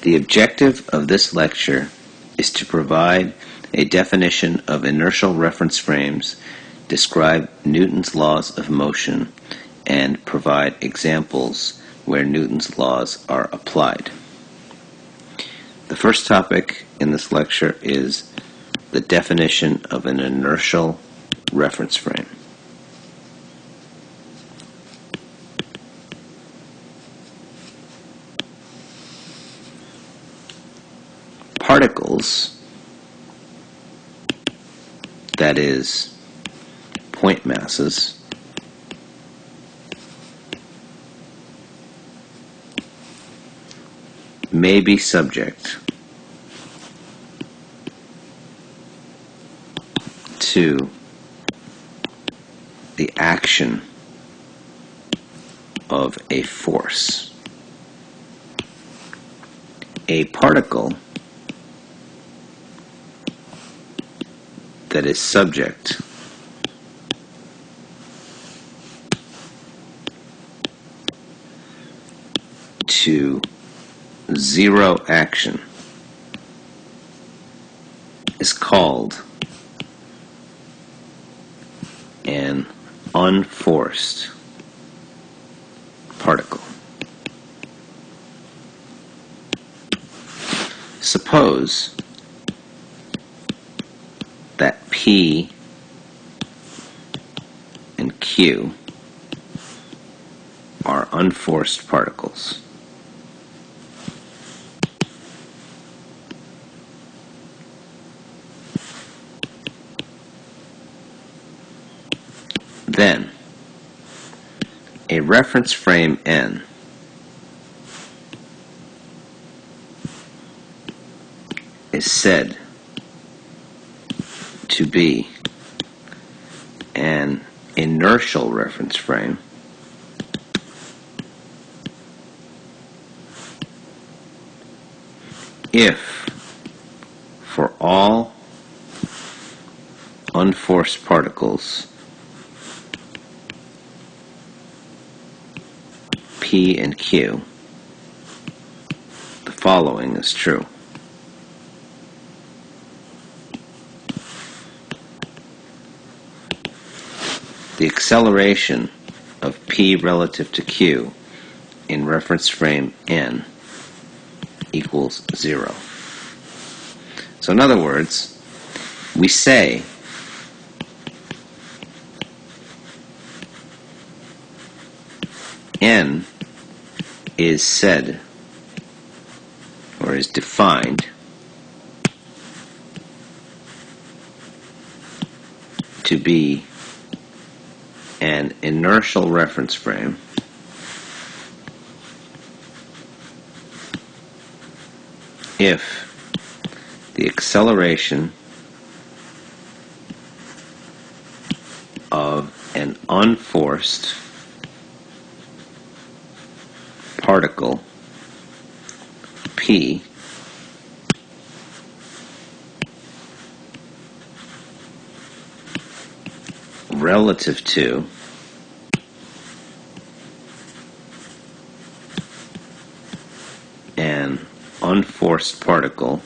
The objective of this lecture is to provide a definition of inertial reference frames, describe Newton's laws of motion, and provide examples where Newton's laws are applied. The first topic in this lecture is the definition of an inertial reference frame. Particles, that is, point masses, may be subject to the action of a force. A particle that is subject to zero action is called an unforced particle. Suppose that P and Q are unforced particles. Then, a reference frame N is said to be an inertial reference frame if, for all unforced particles P and Q, the following is true. The acceleration of P relative to Q in reference frame N equals 0. So in other words, we say N is said or is defined to be an inertial reference frame if the acceleration of an unforced particle P relative to an unforced particle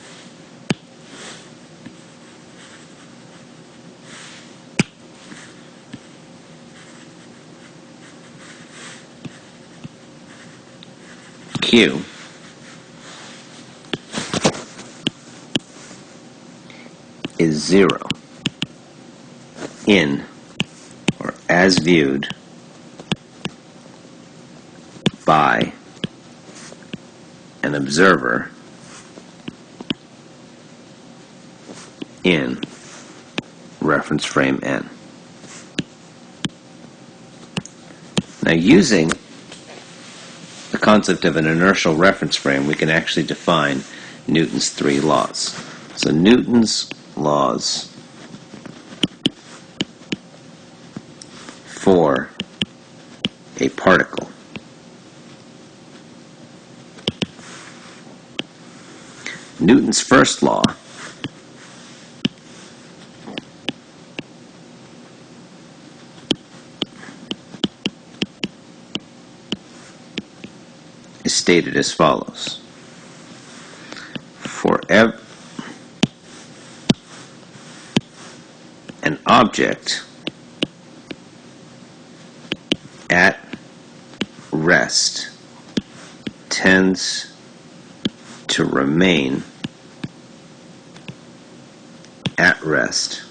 Q is 0 in or as viewed by an observer in reference frame N. Now, using the concept of an inertial reference frame, we can actually define Newton's three laws. So Newton's laws for a particle. Newton's first law is stated as follows. For an object at rest tends to remain at rest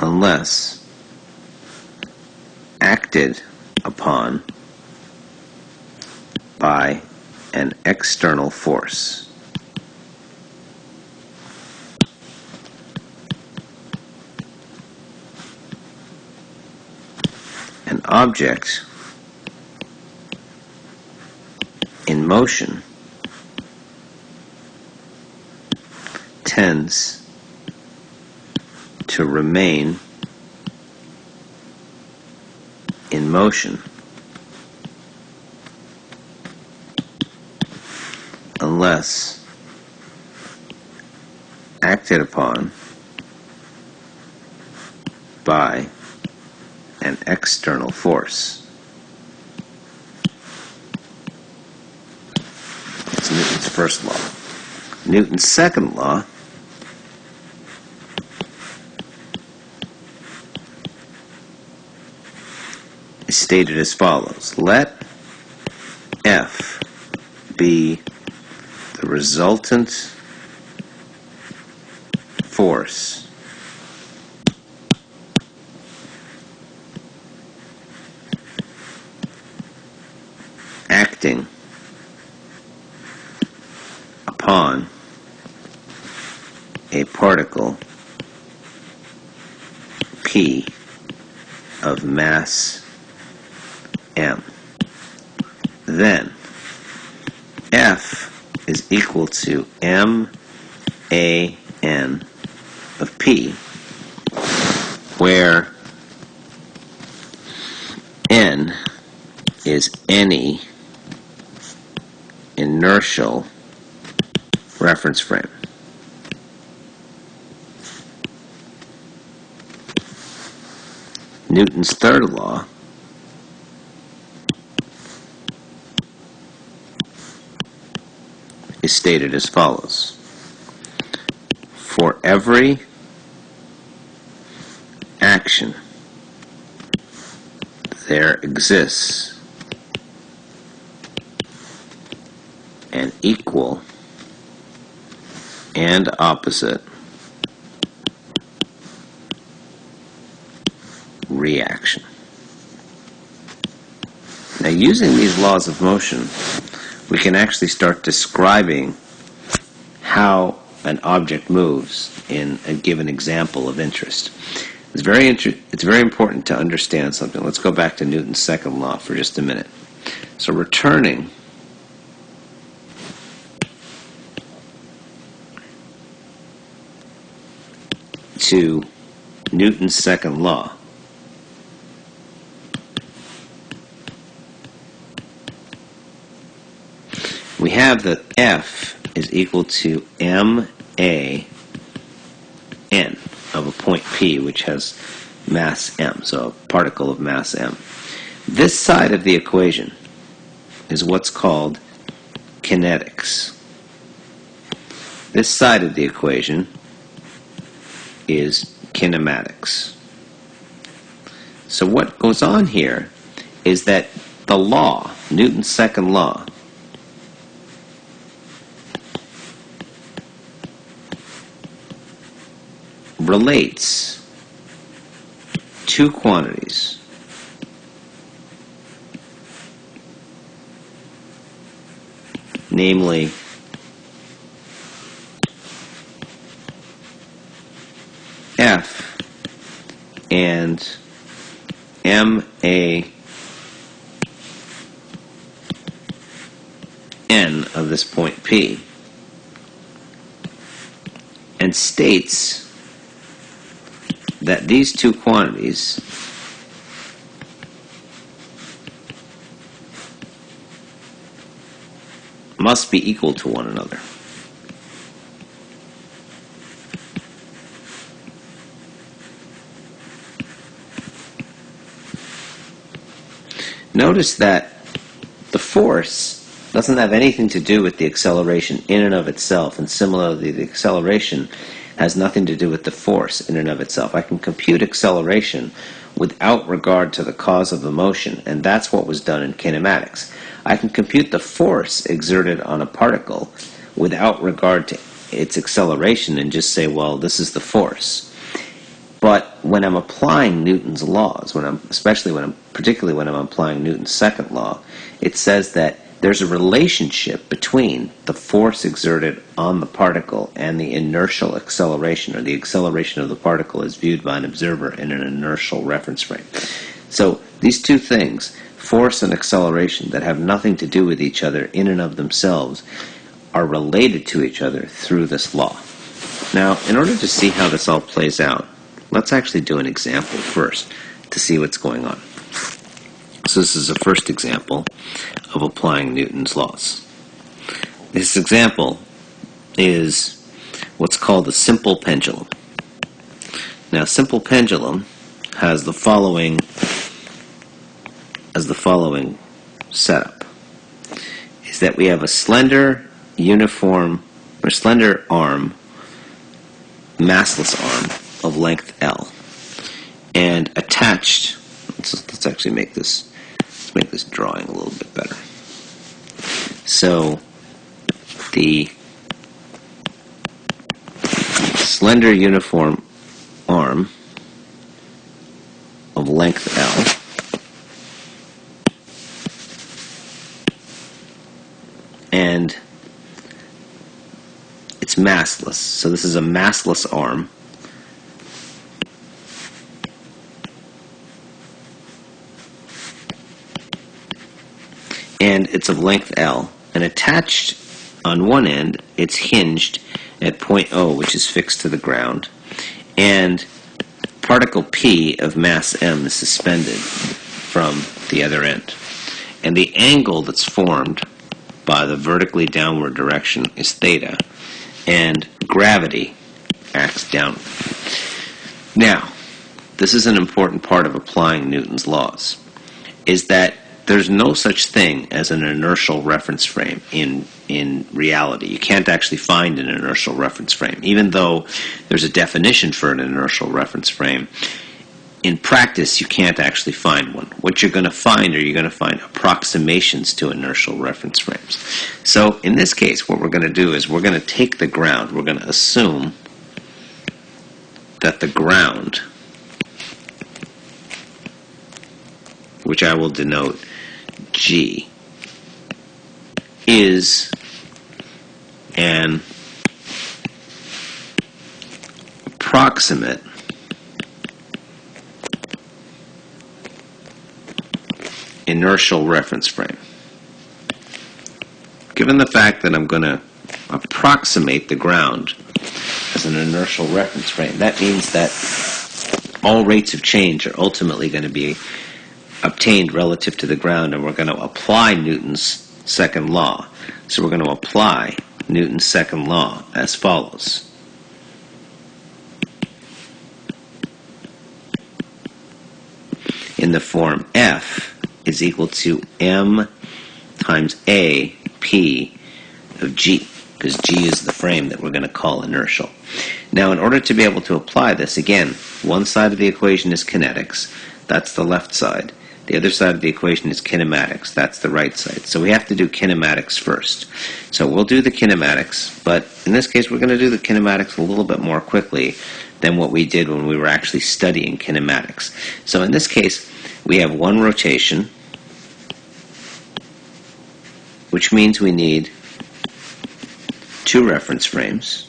unless acted upon by an external force. An object in motion tends to remain in motion unless acted upon by an external force. That's Newton's first law. Newton's second law is stated as follows. Let F be the resultant force acting upon a particle P of mass m. Then F is equal to m a n of P, where n is any inertial reference frame. Newton's third law is stated as follows. For every action, there exists an equal and opposite reaction. Now, using these laws of motion, we can actually start describing how an object moves in a given example of interest. It's very important to understand something. Let's go back to Newton's second law for just a minute. So returning to Newton's second law, we have that F is equal to ma n of a point P, which has mass m, so a particle of mass m. This side of the equation is what's called kinetics. This side of the equation is kinematics. So what goes on here is that the law, Newton's second law, relates two quantities, namely F and ma n of this point P, and states that these two quantities must be equal to one another. Notice that the force doesn't have anything to do with the acceleration in and of itself, and similarly the acceleration has nothing to do with the force in and of itself. I can compute acceleration without regard to the cause of the motion, and that's what was done in kinematics. I can compute the force exerted on a particle without regard to its acceleration and just say, well, this is the force. But when I'm applying Newton's laws, particularly when I'm applying Newton's second law, it says that there's a relationship between the force exerted on the particle and the inertial acceleration, or the acceleration of the particle as viewed by an observer in an inertial reference frame. So these two things, force and acceleration, that have nothing to do with each other in and of themselves, are related to each other through this law. Now, in order to see how this all plays out, let's actually do an example first to see what's going on. So this is a first example of applying Newton's laws. This example is what's called a simple pendulum. Now, simple pendulum has the following setup: is that we have a slender arm, massless arm of length L, and attached. Let's actually make this drawing a little bit better. So the slender uniform arm of length L and it's massless. So this is a massless arm. And it's of length L, and attached on one end, it's hinged at point O, which is fixed to the ground, and particle P of mass M is suspended from the other end. And the angle that's formed by the vertically downward direction is theta, and gravity acts downward. Now, this is an important part of applying Newton's laws, is that there's no such thing as an inertial reference frame in reality. You can't actually find an inertial reference frame. Even though there's a definition for an inertial reference frame, in practice you can't actually find one. What you're going to find approximations to inertial reference frames. So in this case, what we're going to do is we're going to take the ground. We're going to assume that the ground, which I will denote G, is an approximate inertial reference frame. Given the fact that I'm going to approximate the ground as an inertial reference frame, that means that all rates of change are ultimately going to be obtained relative to the ground, and we're going to apply Newton's second law. So we're going to apply Newton's second law as follows. In the form F is equal to m times a p of g, because g is the frame that we're going to call inertial. Now, in order to be able to apply this, again, one side of the equation is kinetics, that's the left side. The other side of the equation is kinematics, that's the right side. So we have to do kinematics first. So we'll do the kinematics, but in this case we're going to do the kinematics a little bit more quickly than what we did when we were actually studying kinematics. So in this case, we have one rotation, which means we need two reference frames.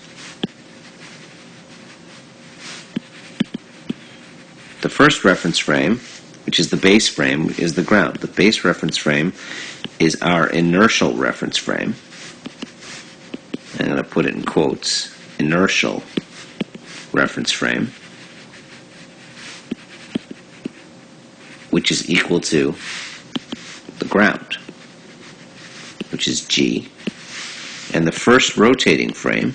The first reference frame, which is the base frame, is the ground. The base reference frame is our inertial reference frame. I'm going to put it in quotes, inertial reference frame, which is equal to the ground, which is G. And the first rotating frame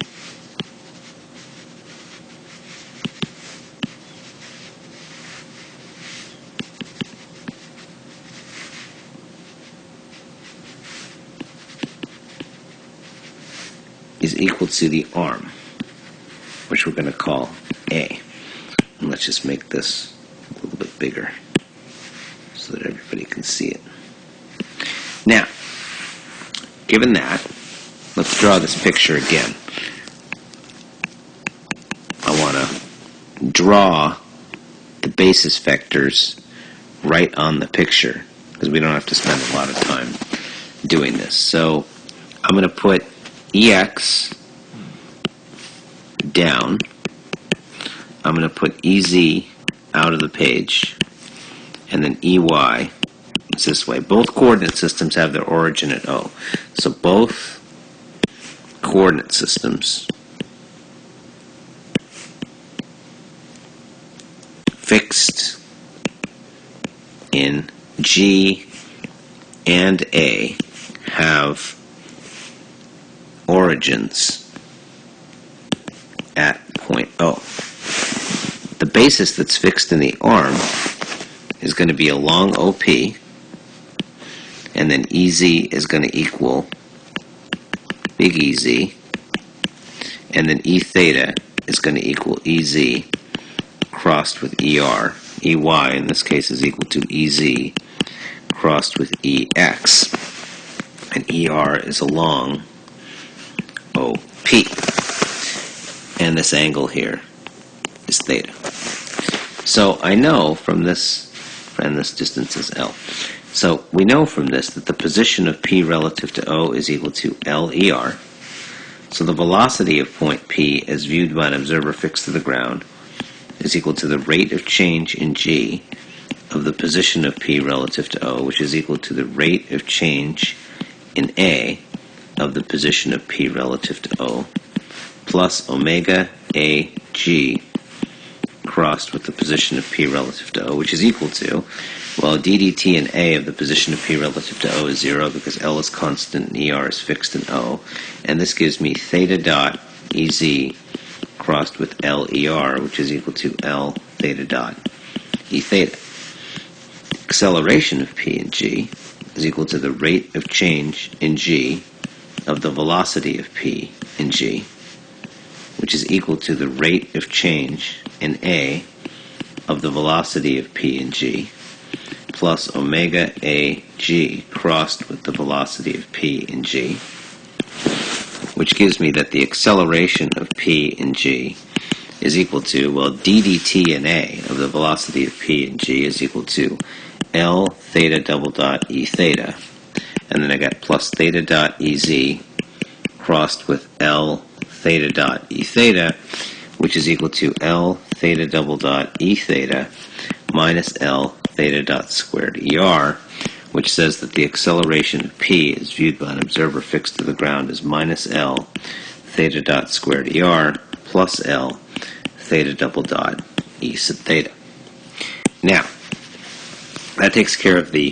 is equal to the arm, which we're going to call A. And let's just make this a little bit bigger so that everybody can see it. Now, given that, let's draw this picture again. I want to draw the basis vectors right on the picture because we don't have to spend a lot of time doing this. So I'm going to put EX down. I'm going to put EZ out of the page, and then EY is this way. Both coordinate systems have their origin at O. So both coordinate systems fixed in G and A have origins at point O. The basis that's fixed in the arm is going to be along OP, and then EZ is going to equal big EZ, and then E theta is going to equal EZ crossed with ER. EY in this case is equal to EZ crossed with EX, and ER is along OP, and this angle here is theta. So I know from this, and this distance is L. So we know from this that the position of P relative to O is equal to LER. So the velocity of point P as viewed by an observer fixed to the ground is equal to the rate of change in G of the position of P relative to O, which is equal to the rate of change in A of the position of P relative to O, plus omega AG crossed with the position of P relative to O, which is equal to, well, ddt in A of the position of P relative to O is 0 because L is constant and ER is fixed in O, and this gives me theta dot EZ crossed with LER, which is equal to L theta dot E theta. Acceleration of P in G is equal to the rate of change in G of the velocity of P in G, which is equal to the rate of change in A of the velocity of P in G, plus omega AG crossed with the velocity of P in G, which gives me that the acceleration of P in G is equal to, well, ddt in A of the velocity of P in G is equal to L theta double dot E theta, and then I got plus theta dot EZ crossed with L theta dot E theta, which is equal to L theta double dot E theta minus L theta dot squared ER, which says that the acceleration of P as viewed by an observer fixed to the ground is minus L theta dot squared ER plus L theta double dot E sub theta. Now, that takes care of the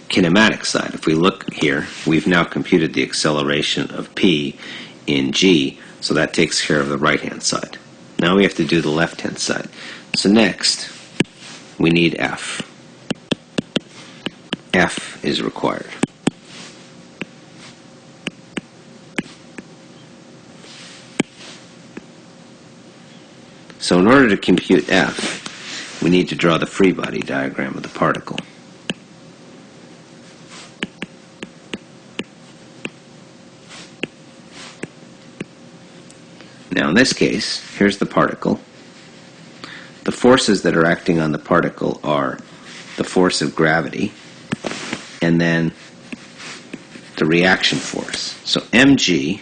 kinematic side. If we look here, we've now computed the acceleration of P in G, so that takes care of the right-hand side. Now we have to do the left-hand side. So next, we need F. F is required. So in order to compute F, we need to draw the free body diagram of the particle. Now in this case, here's the particle. The forces that are acting on the particle are the force of gravity and then the reaction force. So mg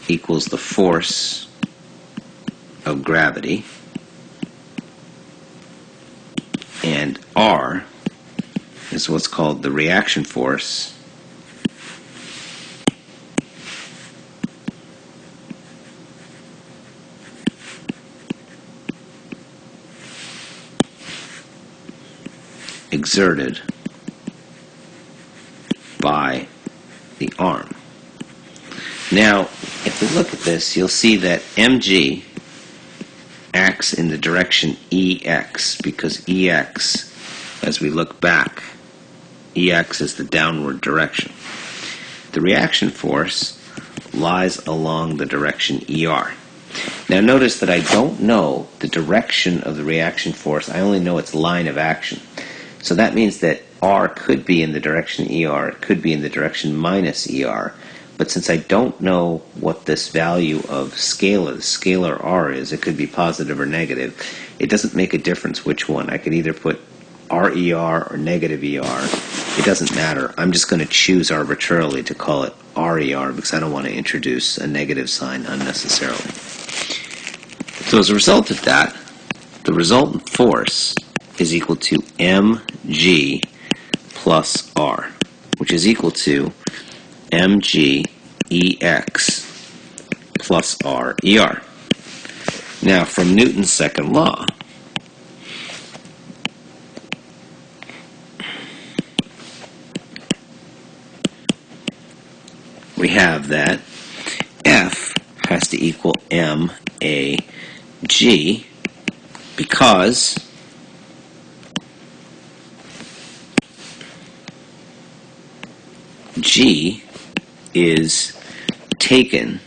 equals the force of gravity, and R is what's called the reaction force exerted by the arm. Now, if we look at this, you'll see that mg acts in the direction EX, because EX, as we look back, EX is the downward direction. The reaction force lies along the direction ER. Now notice that I don't know the direction of the reaction force. I only know its line of action. So that means that R could be in the direction ER, it could be in the direction minus ER. But since I don't know what this value of the scalar R is, it could be positive or negative, it doesn't make a difference which one. I could either put RER or negative ER. It doesn't matter. I'm just going to choose arbitrarily to call it RER because I don't want to introduce a negative sign unnecessarily. So as a result of that, the resultant force is equal to mg plus R, which is equal to mg ex plus RER. Now, from Newton's second law, we have that F has to equal MAG because G is taken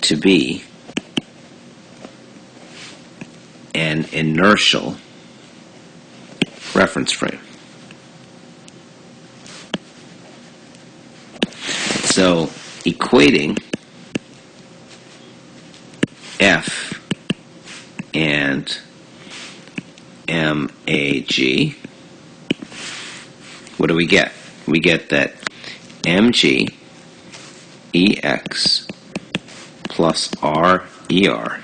to be an inertial reference frame. So, equating F and MAG, what do we get? We get that mg ex plus RER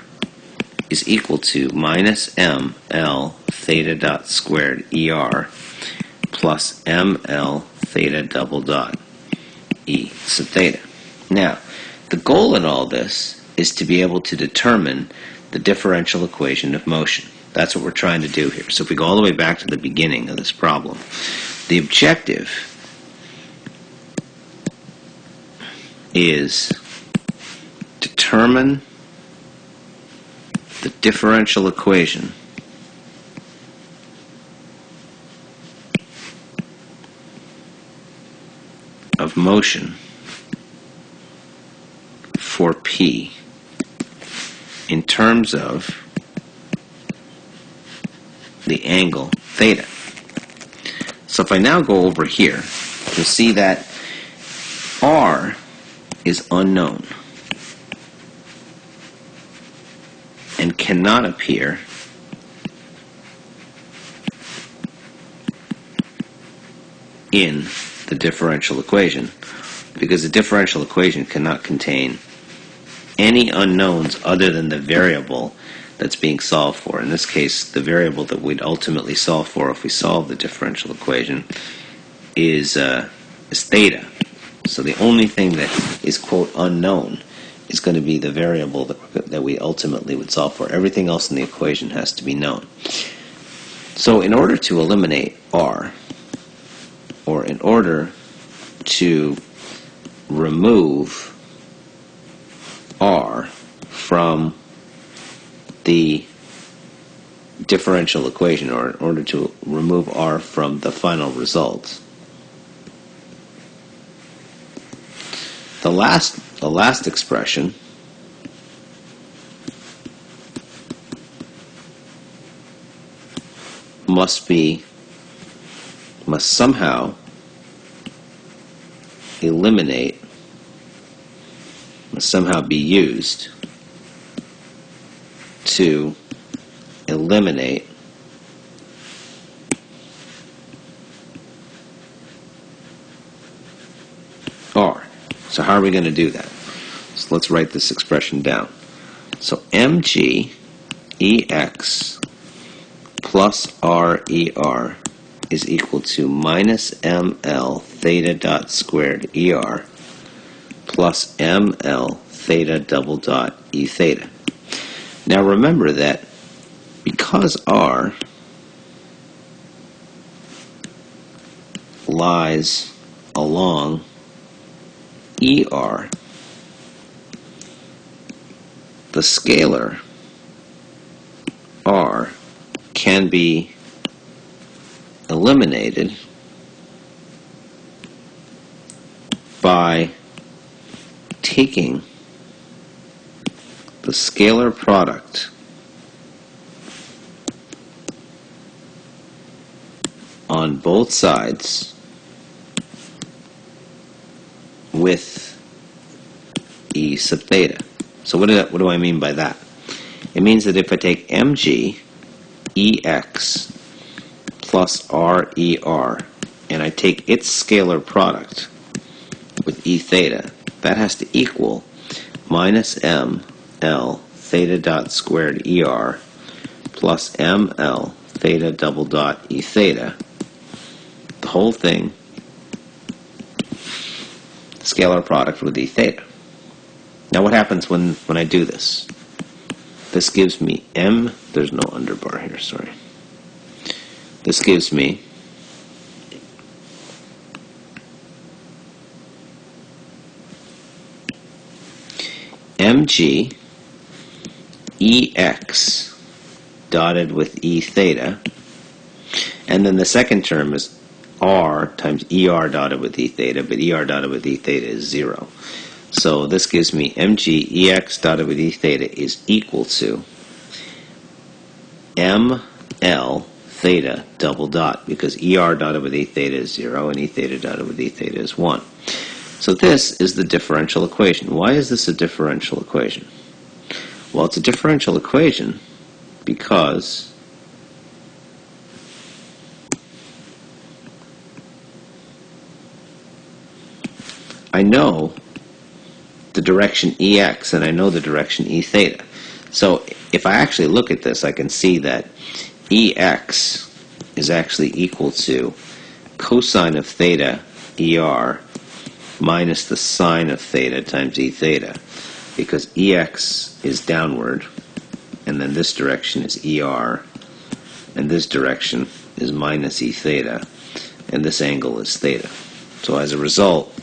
is equal to minus ml theta dot squared ER plus ml theta double dot E sub theta. Now, the goal in all this is to be able to determine the differential equation of motion. That's what we're trying to do here. So if we go all the way back to the beginning of this problem, the objective is determine the differential equation of motion for P in terms of the angle theta. So if I now go over here, you'll see that R is unknown and cannot appear in the differential equation because the differential equation cannot contain any unknowns other than the variable that's being solved for. In this case, the variable that we'd ultimately solve for if we solve the differential equation is theta. So the only thing that is, quote, unknown is going to be the variable that we ultimately would solve for. Everything else in the equation has to be known. So in order to eliminate R, or in order to remove R from the differential equation, or in order to remove R from the final result, the last expression must somehow eliminate, must somehow be used to eliminate R. So how are we going to do that? So let's write this expression down. So mg ex plus RER is equal to minus ml theta dot squared ER plus ml theta double dot E theta. Now remember that because R lies along ER, the scalar R can be eliminated by taking the scalar product on both sides with E sub theta. So what do I mean by that? It means that if I take mg Ex plus RER and I take its scalar product with E theta, that has to equal minus ML theta dot squared ER plus ML theta double dot E theta. The whole thing, scalar product with E theta. Now what happens when I do this? This gives me there's no underbar here, sorry. This gives me mg Ex dotted with E theta, and then the second term is R times ER dotted with E theta, but ER dotted with E theta is 0. So this gives me mg Ex dotted with E theta is equal to ML theta double dot, because ER dotted with E theta is 0 and E theta dotted with E theta is 1. So this is the differential equation. Why is this a differential equation? Well, it's a differential equation because I know the direction Ex and I know the direction E theta. So if I actually look at this, I can see that Ex is actually equal to cosine of theta ER minus the sine of theta times E theta, because Ex is downward, and then this direction is ER, and this direction is minus E theta, and this angle is theta. So as a result,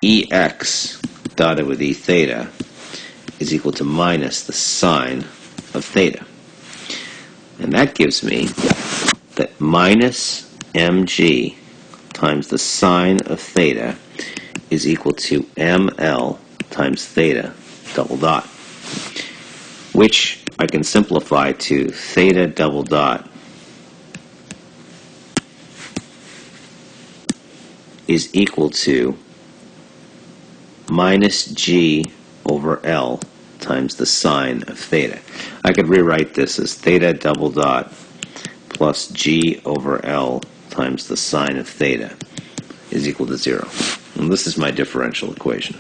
Ex dotted with E theta is equal to minus the sine of theta. And that gives me that minus mg times the sine of theta is equal to ML times theta double dot, which I can simplify to theta double dot is equal to minus G over L times the sine of theta. I could rewrite this as theta double dot plus G over L times the sine of theta is equal to 0. And this is my differential equation.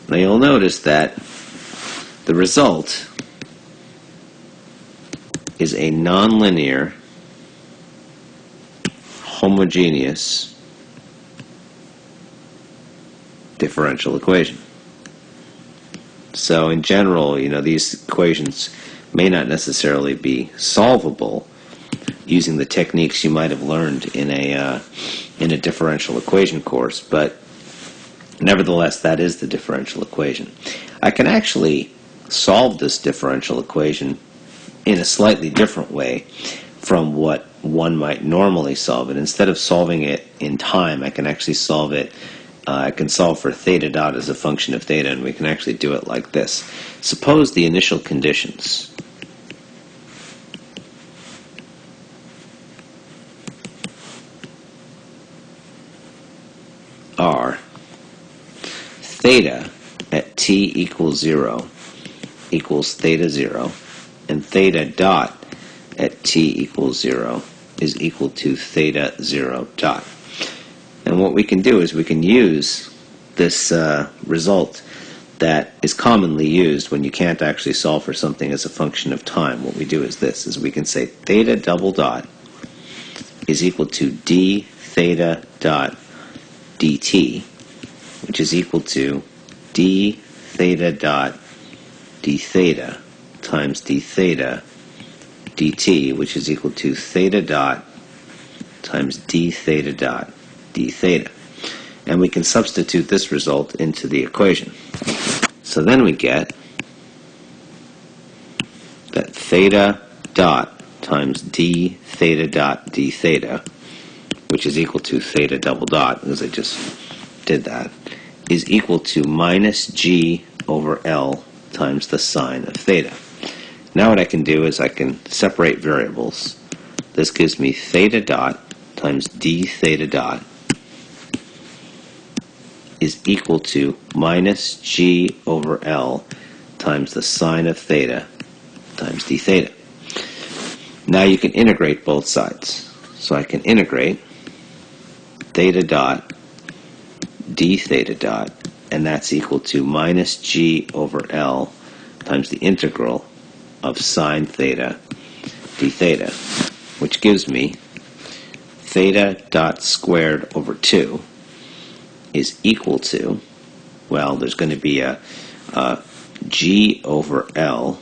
Now you'll notice that the result is a nonlinear, homogeneous differential equation. So in general, these equations may not necessarily be solvable using the techniques you might have learned in a differential equation course, but nevertheless, that is the differential equation. I can actually solve this differential equation in a slightly different way from what one might normally solve it. Instead of solving it in time, I can actually solve it. I can solve for theta dot as a function of theta, and we can actually do it like this. Suppose the initial conditions are theta at t equals 0 equals theta 0, and theta dot at t equals 0 is equal to theta 0 dot. And what we can do is we can use this result that is commonly used when you can't actually solve for something as a function of time. What we do is this, is we can say theta double dot is equal to d theta dot dt, which is equal to d theta dot d theta times d theta dt, which is equal to theta dot times d theta dot d theta. And we can substitute this result into the equation. So then we get that theta dot times d theta dot d theta which is equal to theta double dot, because I just did that, is equal to minus g over L times the sine of theta. Now what I can do is I can separate variables. This gives me theta dot times d theta dot is equal to minus g over L times the sine of theta times d theta. Now you can integrate both sides. So I can integrate theta dot d theta dot, and that's equal to minus g over L times the integral of sine theta d theta, which gives me theta dot squared over 2 is equal to, well, there's going to be a g over L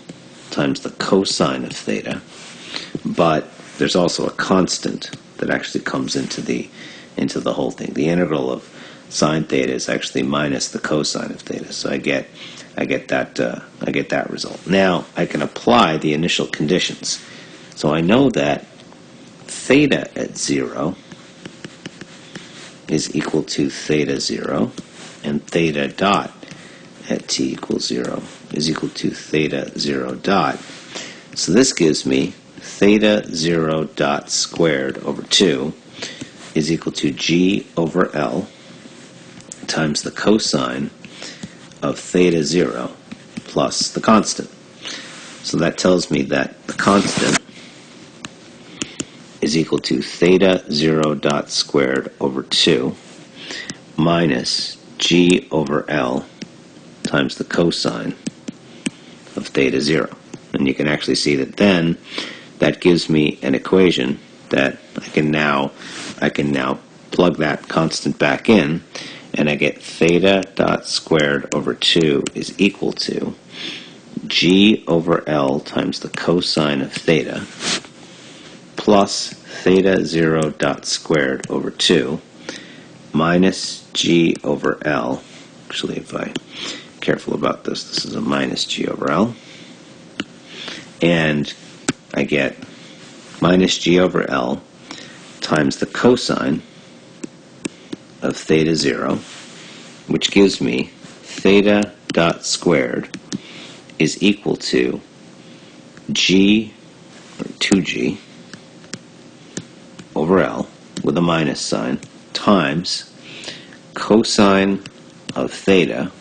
times the cosine of theta, but there's also a constant that actually comes into the whole thing. The integral of sine theta is actually minus the cosine of theta, so I get that result. Now I can apply the initial conditions. So I know that theta at 0 is equal to theta 0, and theta dot at t equals 0 is equal to theta 0 dot. So this gives me theta 0 dot squared over 2 is equal to g over L times the cosine of theta 0 plus the constant. So that tells me that the constant is equal to theta 0 dot squared over 2 minus g over L times the cosine of theta 0. And you can actually see that then that gives me an equation that I can now plug that constant back in, and I get theta dot squared over 2 is equal to g over L times the cosine of theta plus theta 0 dot squared over 2 minus g over L. Actually, if I'm careful about this, this is a minus g over L. And I get minus g over L times the cosine of theta 0, which gives me theta dot squared is equal to g, or 2g, over L with a minus sign times cosine of theta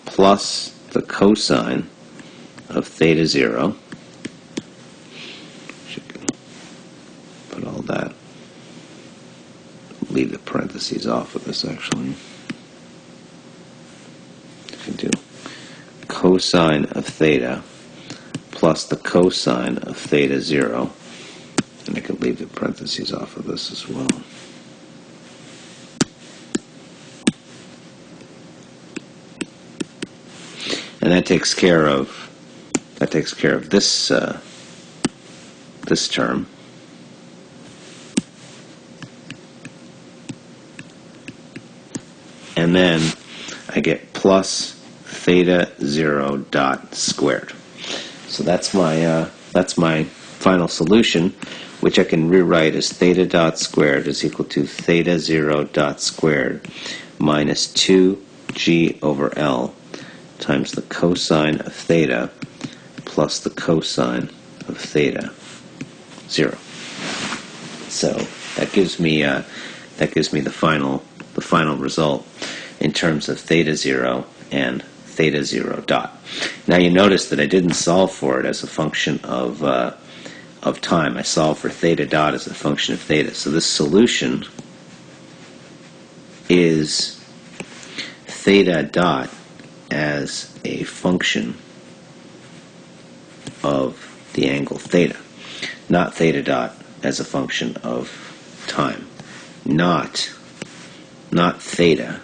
plus the cosine of theta 0. Put all that, leave the parentheses off of this actually. I can do cosine of theta plus the cosine of theta 0, and I can leave the parentheses off of this as well. And that takes care of this this term. And then I get plus theta 0 dot squared. So that's my final solution, which I can rewrite as theta dot squared is equal to theta 0 dot squared minus 2g over L times the cosine of theta plus the cosine of theta 0. So that gives me the final result in terms of theta 0 and theta 0 dot. Now you notice that I didn't solve for it as a function of time. I solved for theta dot as a function of theta. So this solution is theta dot as a function of the angle theta, not theta dot as a function of time, not theta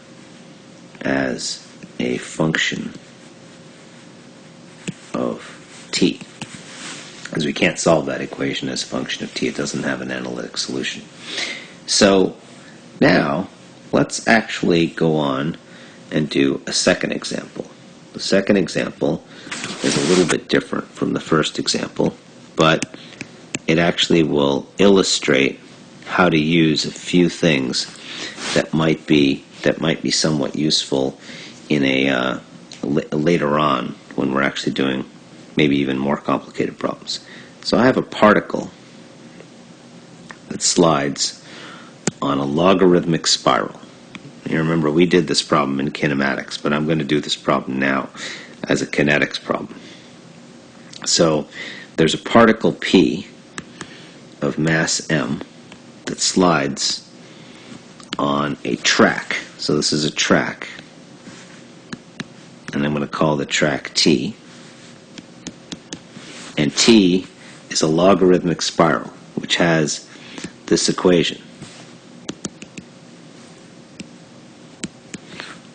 as a function of t, because we can't solve that equation as a function of t. It doesn't have an analytic solution. So now let's actually go on and do a second example. The second example is a little bit different from the first example, but it actually will illustrate how to use a few things that might be somewhat useful in a later on when we're actually doing maybe even more complicated problems. So I have a particle that slides on a logarithmic spiral. You remember we did this problem in kinematics, but I'm going to do this problem now as a kinetics problem. So there's a particle P of mass m that slides on a track. So this is a track, and I'm going to call the track T. And T is a logarithmic spiral, which has this equation.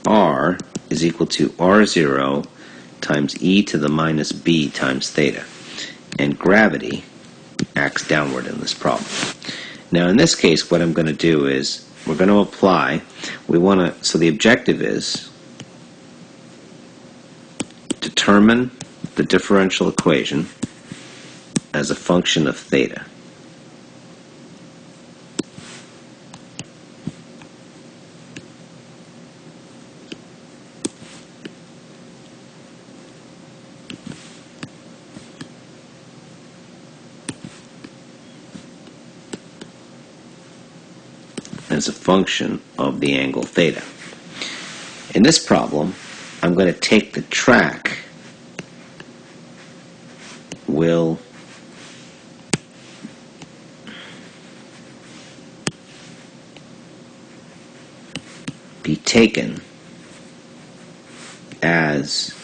R is equal to R0 times e to the minus b times theta. And gravity acts downward in this problem. Now in this case, what I'm going to do is we're going to apply, so the objective is determine the differential equation as a function of theta. As a function of the angle theta. In this problem, I'm going to take the track will be taken as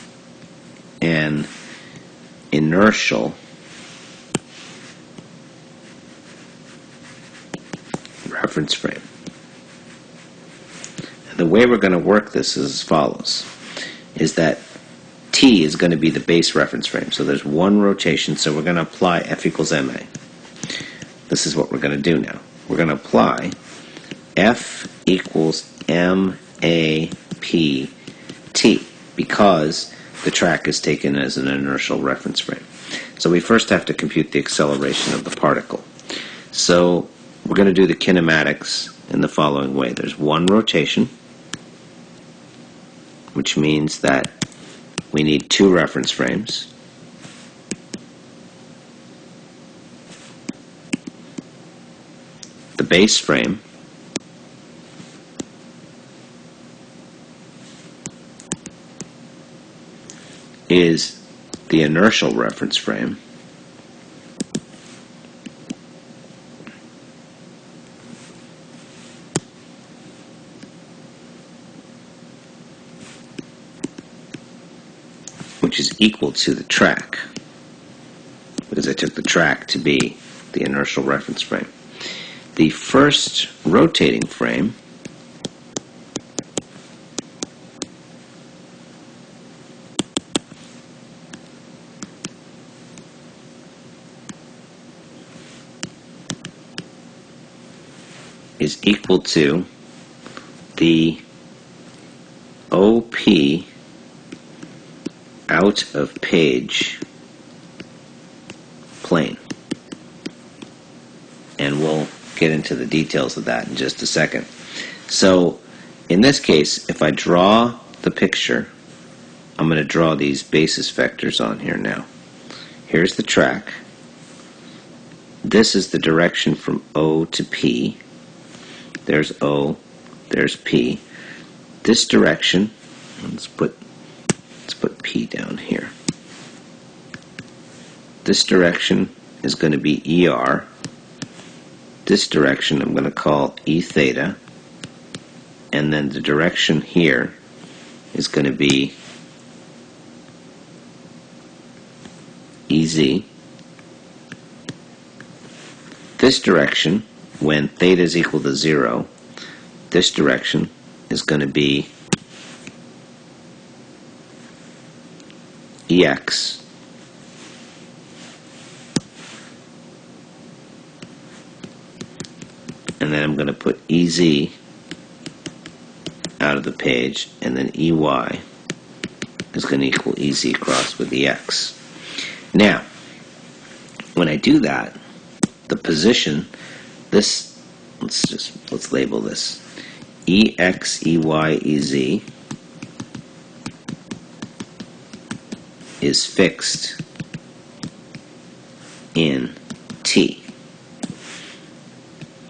an inertial reference frame. And the way we're going to work this is as follows, is that T is going to be the base reference frame. So there's one rotation, so we're going to apply F equals ma. This is what we're going to do now. We're going to apply F equals ma p t because the track is taken as an inertial reference frame. So we first have to compute the acceleration of the particle. So we're going to do the kinematics in the following way. There's one rotation, which means that we need two reference frames. The base frame is the inertial reference frame. Which is equal to the track, because I took the track to be the inertial reference frame. The first rotating frame is equal to the OP out of page plane. And we'll get into the details of that in just a second. So in this case, if I draw the picture, I'm going to draw these basis vectors on here now. Here's the track. This is the direction from O to P. There's O, there's P. This direction, let's put P down here. This direction is going to be ER. This direction I'm going to call E theta. And then the direction here is going to be EZ. This direction, when theta is equal to 0, this direction is going to be EX. And then I'm going to put EZ out of the page, and then EY is going to equal EZ crossed with EX. Now, when I do that, the position, this let's label this EX, EY, EZ is fixed in T.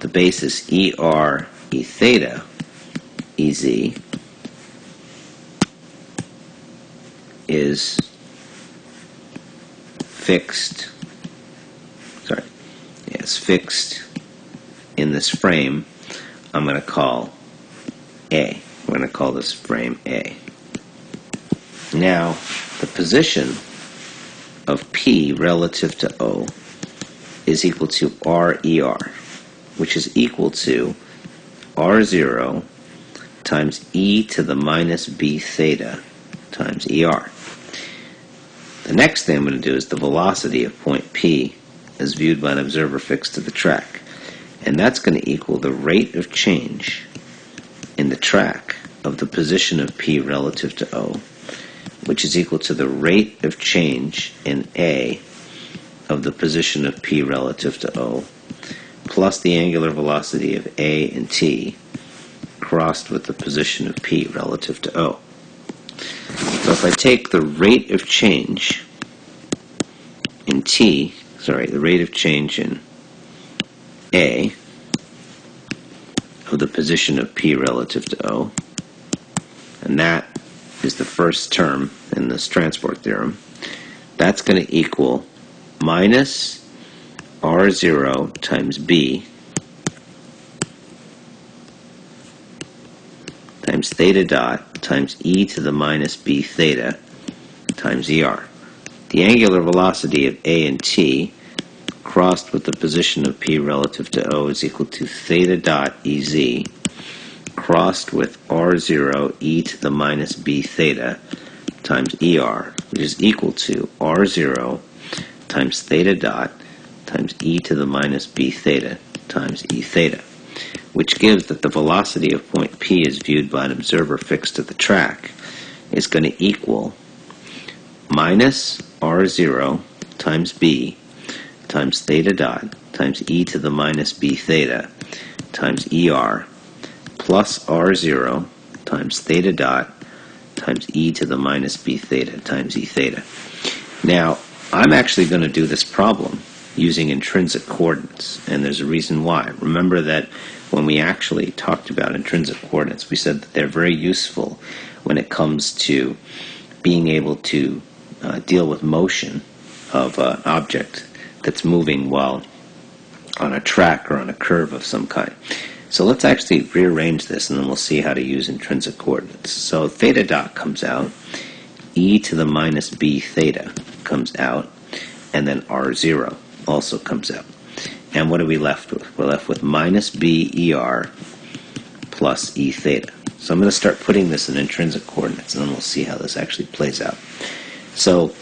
The basis ER, E theta, EZ is fixed, fixed in this frame I'm going to call A. We're going to call this frame A. Now, the position of P relative to O is equal to RER, which is equal to R0 times e to the minus b theta times ER. The next thing I'm going to do is the velocity of point P as viewed by an observer fixed to the track. And that's going to equal the rate of change in the track of the position of P relative to O, which is equal to the rate of change in A of the position of P relative to O, plus the angular velocity of A and T crossed with the position of P relative to O. So if I take the rate of change in T, the rate of change in A of the position of P relative to O, and that is the first term in this transport theorem, that's going to equal minus R0 times B times theta dot times e to the minus b theta times ER. The angular velocity of A and T crossed with the position of P relative to O is equal to theta dot EZ crossed with R0 e to the minus b theta times ER, which is equal to R0 times theta dot times e to the minus b theta times E theta, which gives that the velocity of point P as viewed by an observer fixed to the track is going to equal minus R0 times B times theta dot times e to the minus b theta times ER plus R0 times theta dot times e to the minus b theta times E theta. Now, I'm actually going to do this problem using intrinsic coordinates, and there's a reason why. Remember that when we actually talked about intrinsic coordinates, we said that they're very useful when it comes to being able to deal with motion of an object that's moving while on a track or on a curve of some kind. So let's actually rearrange this, and then we'll see how to use intrinsic coordinates. So theta dot comes out, e to the minus b theta comes out, and then R0 also comes out. And what are we left with? We're left with minus b ER plus E theta. So I'm going to start putting this in intrinsic coordinates, and then we'll see how this actually plays out. So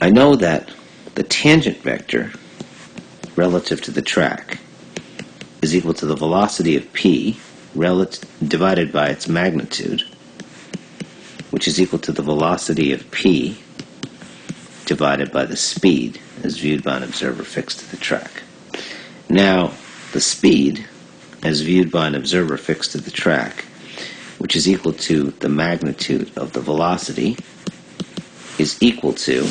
I know that the tangent vector relative to the track is equal to the velocity of P divided by its magnitude, which is equal to the velocity of P divided by the speed as viewed by an observer fixed to the track. Now, the speed as viewed by an observer fixed to the track, which is equal to the magnitude of the velocity, is equal to,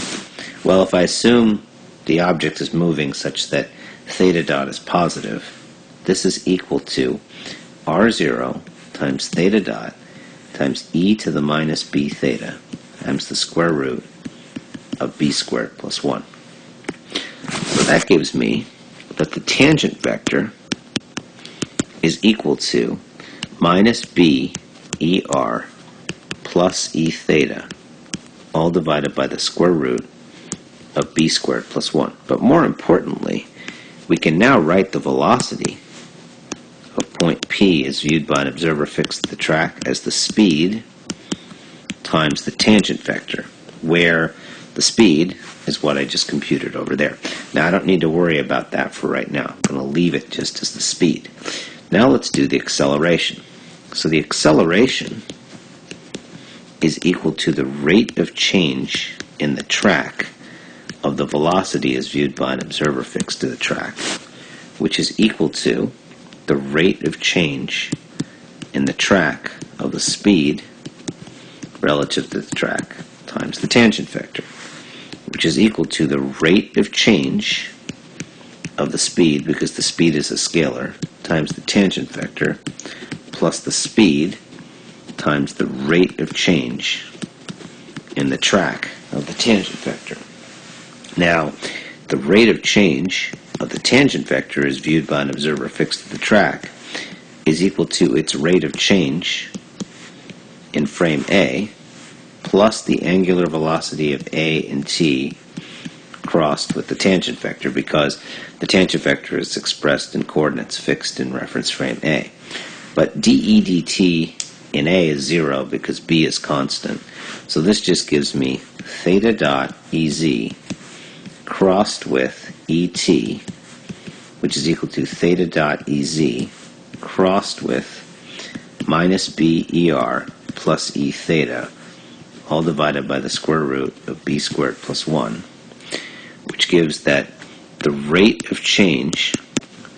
well, if I assume the object is moving such that theta dot is positive, this is equal to R0 times theta dot times e to the minus b theta times the square root of b squared plus 1. So that gives me that the tangent vector is equal to minus b ER plus E theta, all divided by the square root of b squared plus 1. But more importantly, we can now write the velocity of point P as viewed by an observer fixed to the track as the speed times the tangent vector, where the speed is what I just computed over there. Now, I don't need to worry about that for right now. I'm going to leave it just as the speed. Now let's do the acceleration. So the acceleration is equal to the rate of change in the track of the velocity as viewed by an observer fixed to the track, which is equal to the rate of change in the track of the speed relative to the track times the tangent vector, which is equal to the rate of change of the speed, because the speed is a scalar, times the tangent vector, plus the speed times the rate of change in the track of the tangent vector. Now, the rate of change of the tangent vector, as viewed by an observer fixed to the track, is equal to its rate of change in frame A plus the angular velocity of A and t crossed with the tangent vector, because the tangent vector is expressed in coordinates fixed in reference frame A. But dE dt in A is 0 because B is constant. So this just gives me theta dot Ez crossed with Et, which is equal to theta dot Ez crossed with minus BER plus E theta, all divided by the square root of B squared plus 1, which gives that the rate of change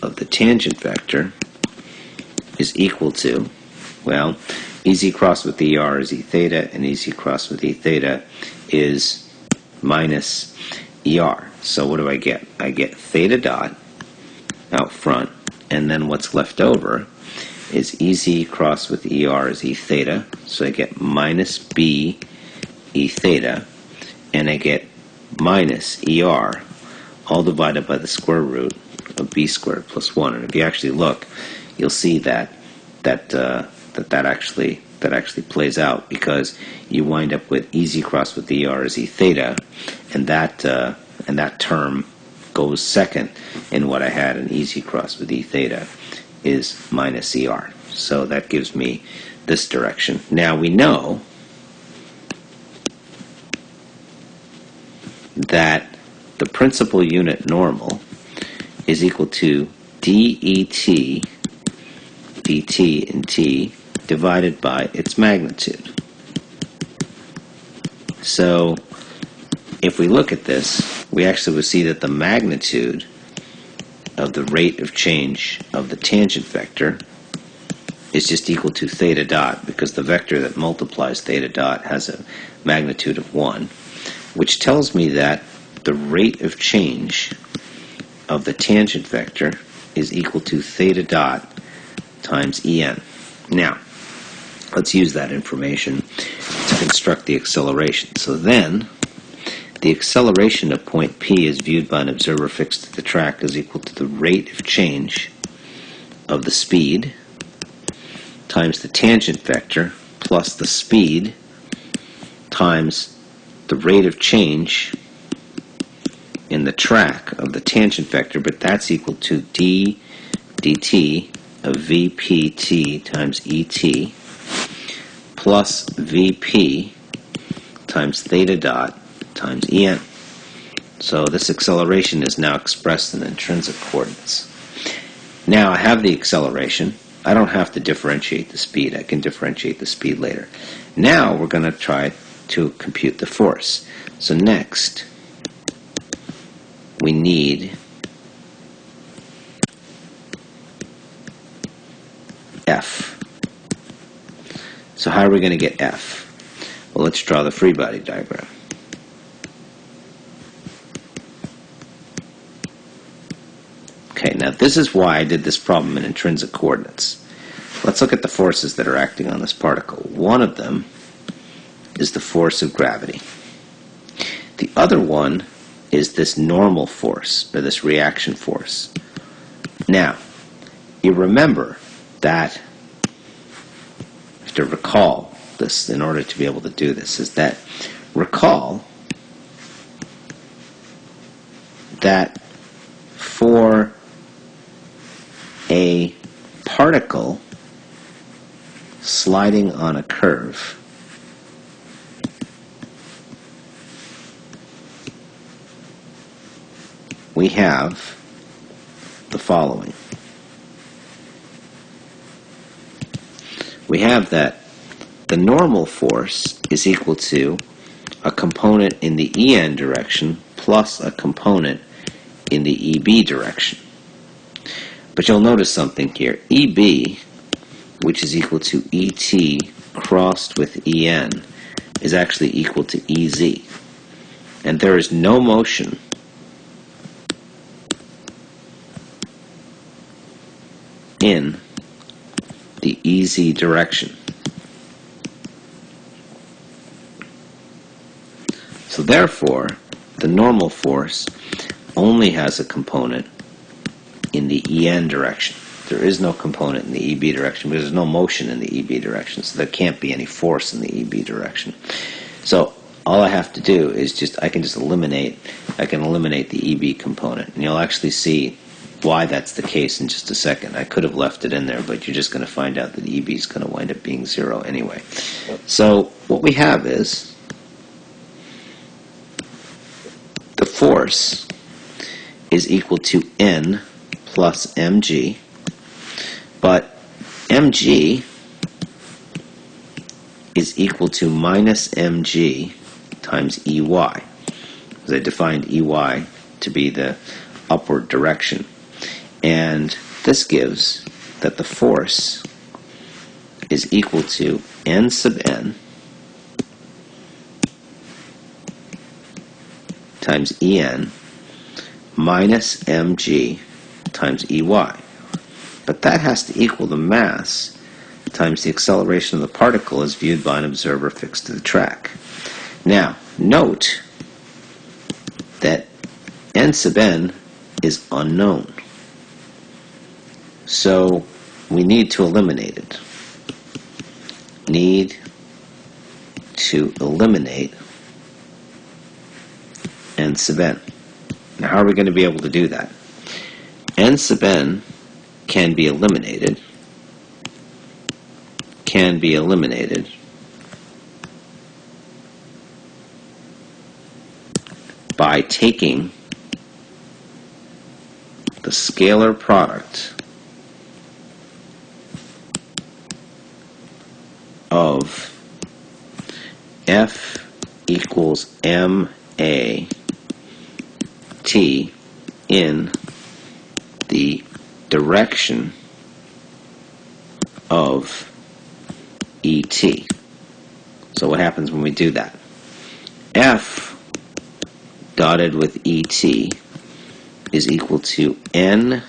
of the tangent vector is equal to, well, Ez crossed with ER is E theta, and Ez crossed with E theta is minus ER. So what do I get? I get theta dot out front, and then what's left over is Ez crossed with ER is E theta, so I get minus B E theta, and I get minus ER, all divided by the square root of B squared plus 1. And if you actually look, you'll see that actually plays out, because you wind up with Ez crossed with ER is E theta, and that term goes second in what I had, and Ez crossed with E theta is minus ER. So that gives me this direction. Now we know that the principal unit normal is equal to dEt dt in t divided by its magnitude. So if we look at this, we actually will see that the magnitude of the rate of change of the tangent vector is just equal to theta dot, because the vector that multiplies theta dot has a magnitude of 1, which tells me that the rate of change of the tangent vector is equal to theta dot times En. Now, let's use that information to construct the acceleration. So then, the acceleration of point P as viewed by an observer fixed to the track is equal to the rate of change of the speed times the tangent vector plus the speed times the rate of change in the track of the tangent vector, but that's equal to d dt of vpt times et plus vp times theta dot times en. So this acceleration is now expressed in intrinsic coordinates. Now I have the acceleration. I don't have to differentiate the speed. I can differentiate the speed later. Now we're going to try to compute the force. So next, we need F. So how are we going to get F? Well, let's draw the free body diagram. Okay, now this is why I did this problem in intrinsic coordinates. Let's look at the forces that are acting on this particle. One of them is the force of gravity. The other one is this normal force, or this reaction force. Now, you remember that, you have to recall this in order to be able to do this, is that recall that for a particle sliding on a curve, we have the following. We have that the normal force is equal to a component in the En direction plus a component in the EB direction. But you'll notice something here. EB, which is equal to ET crossed with EN, is actually equal to EZ. And there is no motion in the EZ direction. So therefore, the normal force only has a component in the EN direction. There is no component in the EB direction because there's no motion in the EB direction, so there can't be any force in the EB direction. So all I have to do is I can eliminate the EB component, and you'll actually see why that's the case in just a second. I could have left it in there, but you're just going to find out that EB is going to wind up being 0 anyway. So what we have is the force is equal to N plus mg, but mg is equal to minus mg times EY, because I defined EY to be the upward direction. And this gives that the force is equal to N sub n times En minus mg times Ey. But that has to equal the mass times the acceleration of the particle as viewed by an observer fixed to the track. Now, note that N sub n is unknown. So we need to eliminate it. Need to eliminate N sub n. Now, how are we going to be able to do that? N sub n can be eliminated. By taking the scalar product of F equals ma t in the direction of ET. So what happens when we do that? F dotted with ET is equal to N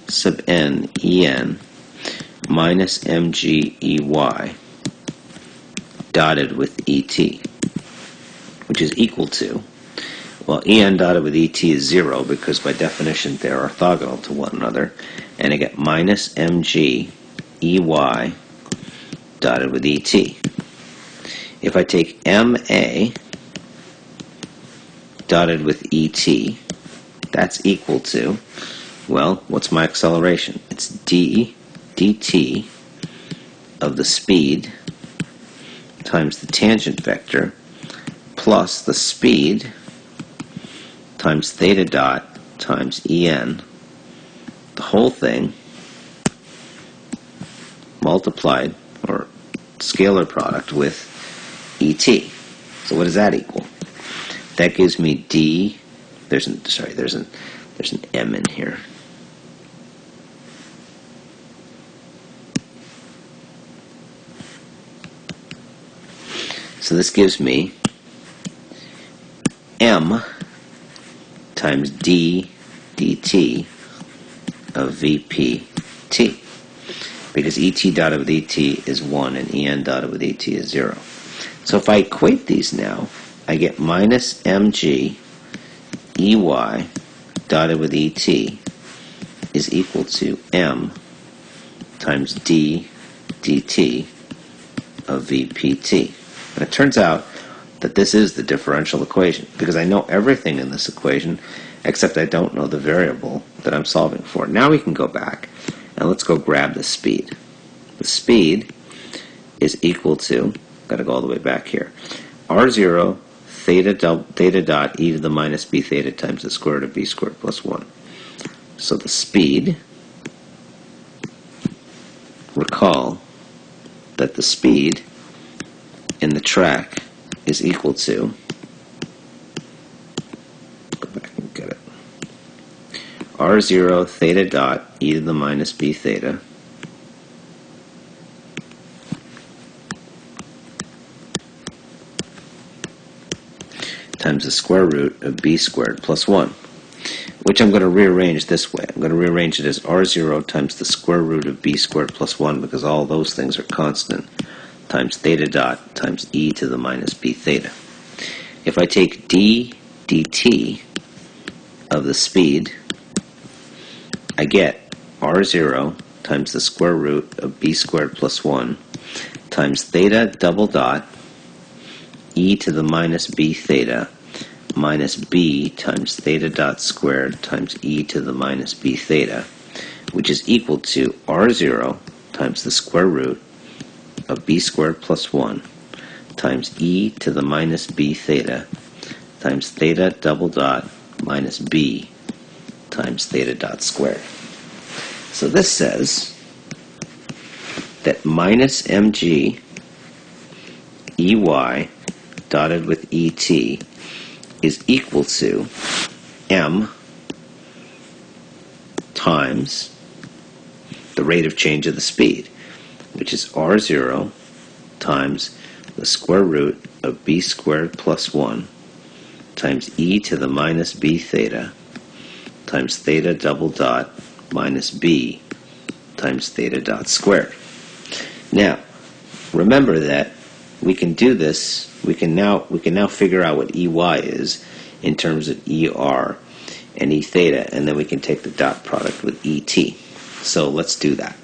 sub n En minus mg Ey dotted with ET, which is equal to, well, En dotted with ET is 0 because by definition they're orthogonal to one another, and I get minus mg Ey dotted with ET. If I take ma dotted with ET, that's equal to, well, what's my acceleration? It's d dt of the speed times the tangent vector plus the speed times theta dot times En, the whole thing multiplied, or scalar product, with ET. So what does that equal? That gives me d, there's an m in here. So this gives me m times d dt of vpt, because et dotted with et is 1 and en dotted with et is 0. So if I equate these now, I get minus mg Ey dotted with et is equal to m times d dt of vpt. And it turns out that this is the differential equation, because I know everything in this equation except I don't know the variable that I'm solving for. Now we can go back and let's go grab the speed. The speed is equal to, got to go all the way back here, r0 theta dot e to the minus b theta times the square root of b squared plus 1. So the speed, recall that the speed in the track is equal to, go back and get it, r0 r0 theta dot e to the minus b theta times the square root of b squared plus 1, which I'm going to rearrange this way. I'm going to rearrange it as r0 times the square root of b squared plus 1, because all those things are constant, times theta dot times e to the minus b theta. If I take d dt of the speed, I get r0 times the square root of b squared plus 1 times theta double dot e to the minus b theta minus b times theta dot squared times e to the minus b theta, which is equal to r0 times the square root of b squared plus 1 times e to the minus b theta times theta double dot minus b times theta dot squared. So this says that minus mg ey dotted with et is equal to m times the rate of change of the speed, which is r0 times the square root of b squared plus 1 times e to the minus b theta times theta double dot minus b times theta dot squared. Now, remember that we can do this. We can now figure out what EY is in terms of ER and E theta, and then we can take the dot product with ET. So let's do that.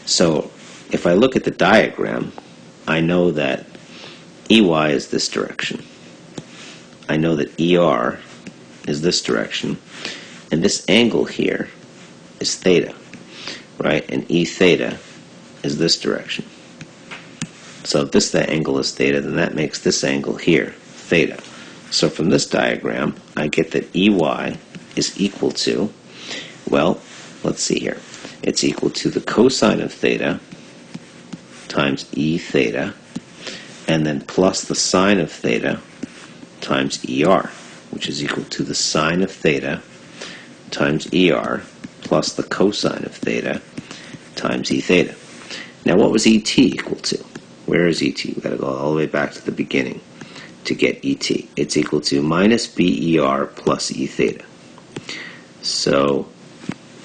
So if I look at the diagram, I know that EY is this direction. I know that ER is this direction, and this angle here is theta, right? And E theta is this direction. So if this angle is theta, then that makes this angle here theta. So from this diagram, I get that EY is equal to, well, let's see here. It's equal to the cosine of theta times E theta, and then plus the sine of theta times ER, which is equal to the sine of theta times ER plus the cosine of theta times E theta. Now what was ET equal to? Where is ET? We've got to go all the way back to the beginning to get ET. It's equal to minus BER plus E theta. So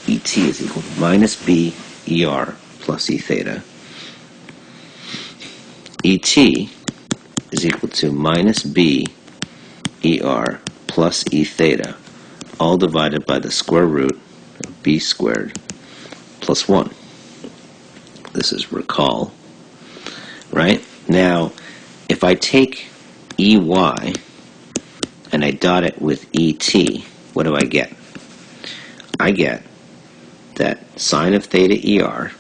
ET is equal to minus BER plus E theta. ET is equal to minus BER plus E theta, all divided by the square root of B squared plus 1. This is recall. Right? Now, if I take EY and I dot it with ET, what do I get? I get that sine of theta ER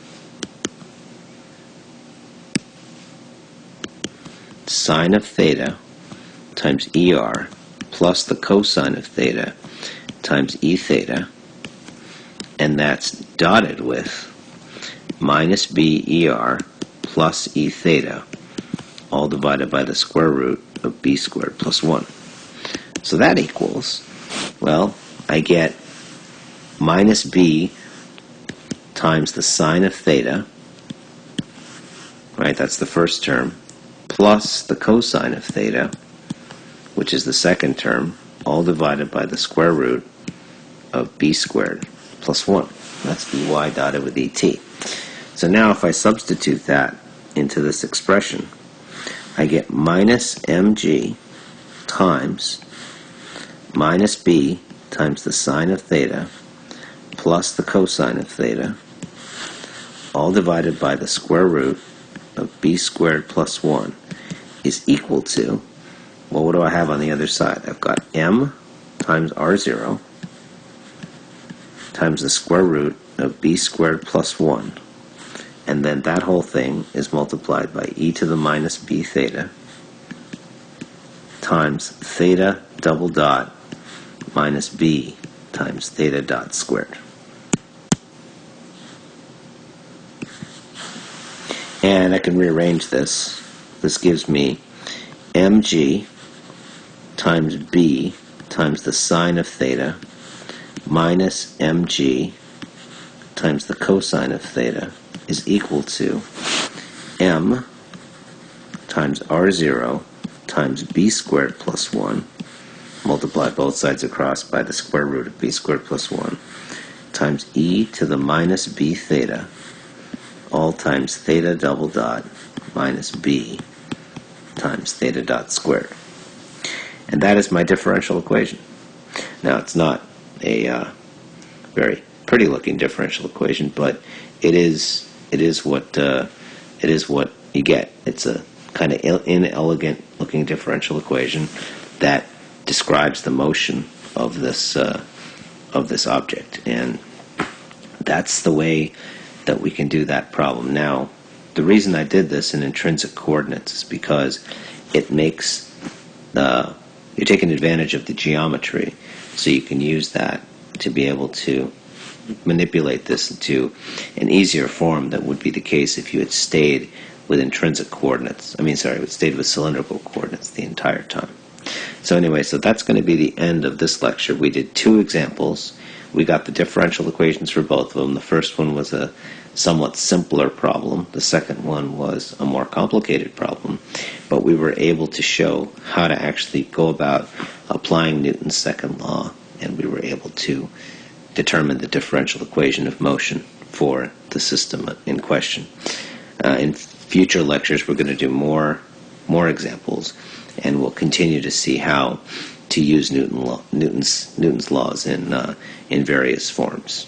sine of theta times ER plus the cosine of theta times E theta, and that's dotted with minus BER plus E theta, all divided by the square root of B squared plus 1. So that equals, well, I get minus B times the sine of theta, right, that's the first term, plus the cosine of theta, which is the second term, all divided by the square root of B squared plus 1. That's EY dotted with ET. So now if I substitute that into this expression, I get minus mg times minus b times the sine of theta plus the cosine of theta, all divided by the square root of b squared plus 1 is equal to, well, what do I have on the other side? I've got m times r0 times the square root of b squared plus 1, and then that whole thing is multiplied by e to the minus b theta times theta double dot minus b times theta dot squared. And I can rearrange this. This gives me mg times b times the sine of theta minus mg times the cosine of theta is equal to m times r0 times b squared plus 1, multiply both sides across by the square root of b squared plus 1, times e to the minus b theta, all times theta double dot minus b times theta dot squared. And that is my differential equation. Now, it's not a very pretty looking differential equation, but it is what you get. It's a kind of inelegant looking differential equation that describes the motion of this object, and that's the way that we can do that problem. Now, the reason I did this in intrinsic coordinates is because it makes you're taking advantage of the geometry, so you can use that to be able to manipulate this into an easier form that would be the case if you had stayed with intrinsic coordinates. Stayed with cylindrical coordinates the entire time. So anyway, so that's going to be the end of this lecture. We did 2 examples. We got the differential equations for both of them. The first one was a somewhat simpler problem. The second one was a more complicated problem. But we were able to show how to actually go about applying Newton's second law, and we were able to determine the differential equation of motion for the system in question. In future lectures, we're going to do more examples, and we'll continue to see how to use Newton's laws in various forms.